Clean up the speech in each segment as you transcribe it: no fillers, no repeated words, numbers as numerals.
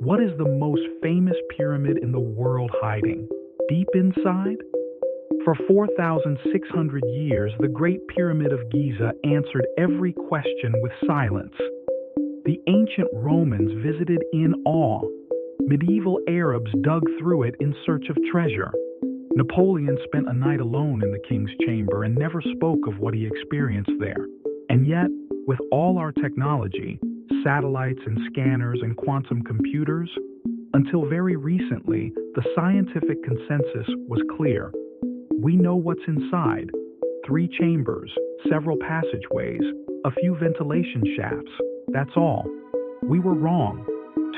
What is the most famous pyramid in the world hiding? Deep inside? For 4,600 years, the Great Pyramid of Giza answered every question with silence. The ancient Romans visited in awe. Medieval Arabs dug through it in search of treasure. Napoleon spent a night alone in the king's chamber and never spoke of what he experienced there. And yet, with all our technology, satellites and scanners and quantum computers, until very recently, the scientific consensus was clear. We know what's inside: 3 chambers, several passageways, a few ventilation shafts. That's all. We were wrong.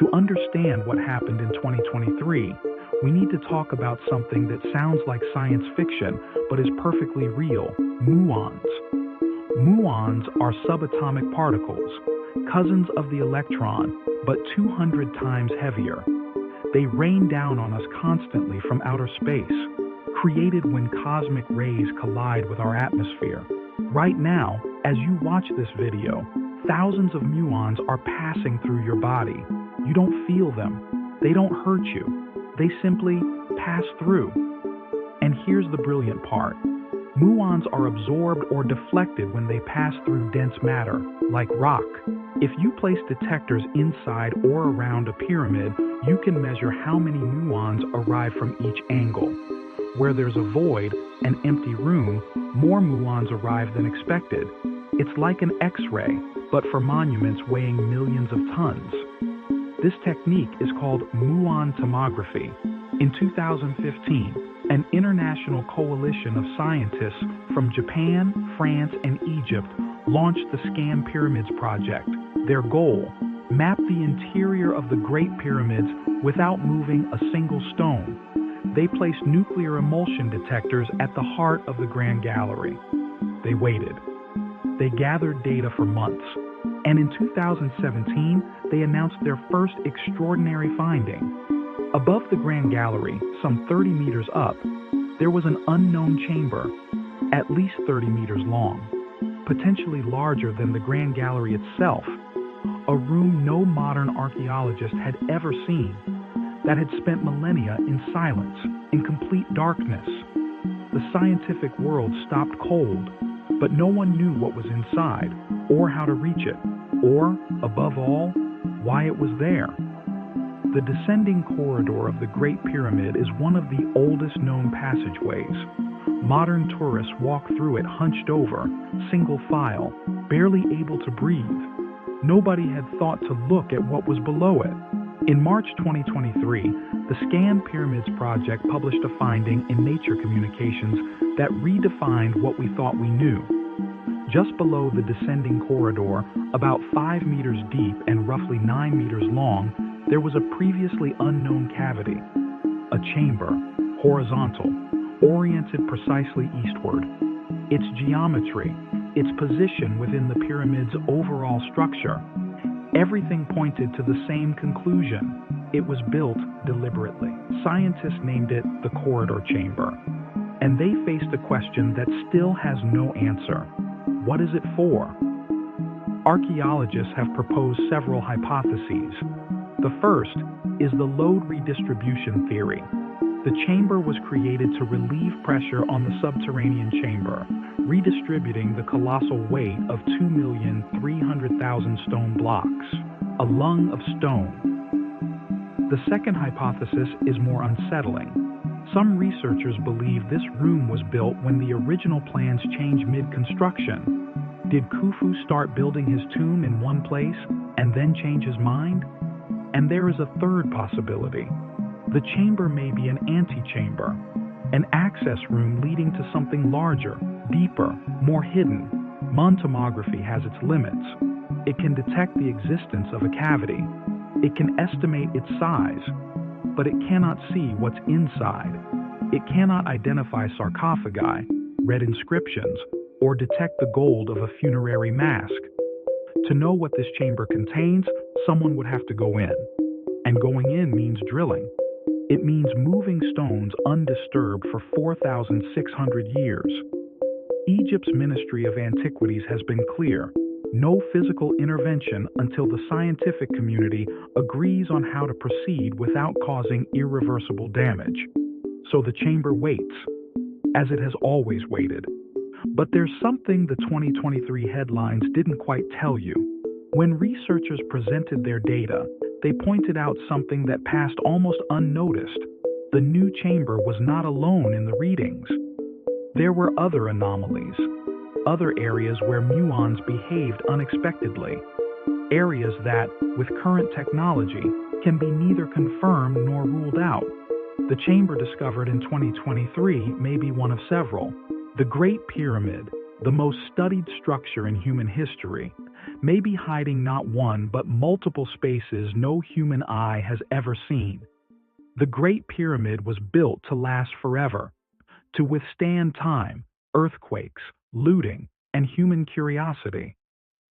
To understand what happened in 2023, we need to talk about something that sounds like science fiction, but is perfectly real: muons. Muons are subatomic particles, cousins of the electron, but 200 times heavier. They rain down on us constantly from outer space, created when cosmic rays collide with our atmosphere. Right now, as you watch this video, thousands of muons are passing through your body. You don't feel them. They don't hurt you. They simply pass through. And here's the brilliant part. Muons are absorbed or deflected when they pass through dense matter, like rock. If you place detectors inside or around a pyramid, you can measure how many muons arrive from each angle. Where there's a void, an empty room, more muons arrive than expected. It's like an X-ray, but for monuments weighing millions of tons. This technique is called muon tomography. In 2015, an international coalition of scientists from Japan, France, and Egypt launched the Scan Pyramids project. Their goal: map the interior of the Great Pyramids without moving a single stone. They placed nuclear emulsion detectors at the heart of the Grand Gallery. They waited. They gathered data for months. And in 2017, they announced their first extraordinary finding. Above the Grand Gallery, some 30 meters up, there was an unknown chamber, at least 30 meters long, potentially larger than the Grand Gallery itself, a room no modern archaeologist had ever seen, that had spent millennia in silence, in complete darkness. The scientific world stopped cold, but no one knew what was inside, or how to reach it, or, above all, why it was there. The descending corridor of the Great Pyramid is one of the oldest known passageways. Modern tourists walk through it hunched over, single file, barely able to breathe. Nobody had thought to look at what was below it. In March 2023, the Scan Pyramids project published a finding in Nature Communications that redefined what we thought we knew. Just below the descending corridor, about 5 meters deep and roughly 9 meters long, there was a previously unknown cavity. A chamber, horizontal, oriented precisely eastward. Its geometry, its position within the pyramid's overall structure, everything pointed to the same conclusion. It was built deliberately. Scientists named it the corridor chamber. And they faced a question that still has no answer. What is it for? Archaeologists have proposed several hypotheses. The first is the load redistribution theory. The chamber was created to relieve pressure on the subterranean chamber, redistributing the colossal weight of 2,300,000 stone blocks, a lung of stone. The second hypothesis is more unsettling. Some researchers believe this room was built when the original plans changed mid-construction. Did Khufu start building his tomb in one place and then change his mind? And there is a third possibility. The chamber may be an antechamber, an access room leading to something larger, deeper, more hidden. Muon tomography has its limits. It can detect the existence of a cavity. It can estimate its size, but it cannot see what's inside. It cannot identify sarcophagi, read inscriptions, or detect the gold of a funerary mask. To know what this chamber contains, someone would have to go in. And going in means drilling. It means moving stones undisturbed for 4,600 years. Egypt's Ministry of Antiquities has been clear. No physical intervention until the scientific community agrees on how to proceed without causing irreversible damage. So the chamber waits, as it has always waited. But there's something the 2023 headlines didn't quite tell you. When researchers presented their data, they pointed out something that passed almost unnoticed. The new chamber was not alone in the readings. There were other anomalies, other areas where muons behaved unexpectedly, areas that, with current technology, can be neither confirmed nor ruled out. The chamber discovered in 2023 may be one of several. The Great Pyramid, the most studied structure in human history, may be hiding not one but multiple spaces no human eye has ever seen. The Great Pyramid was built to last forever, to withstand time, earthquakes, looting, and human curiosity.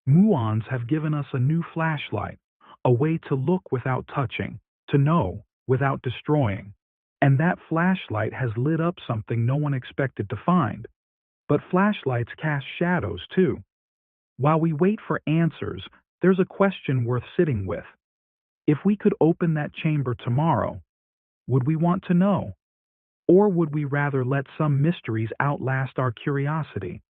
Muons have given us a new flashlight, a way to look without touching, to know without destroying. And that flashlight has lit up something no one expected to find. But flashlights cast shadows too. While we wait for answers, there's a question worth sitting with. If we could open that chamber tomorrow, would we want to know? Or would we rather let some mysteries outlast our curiosity?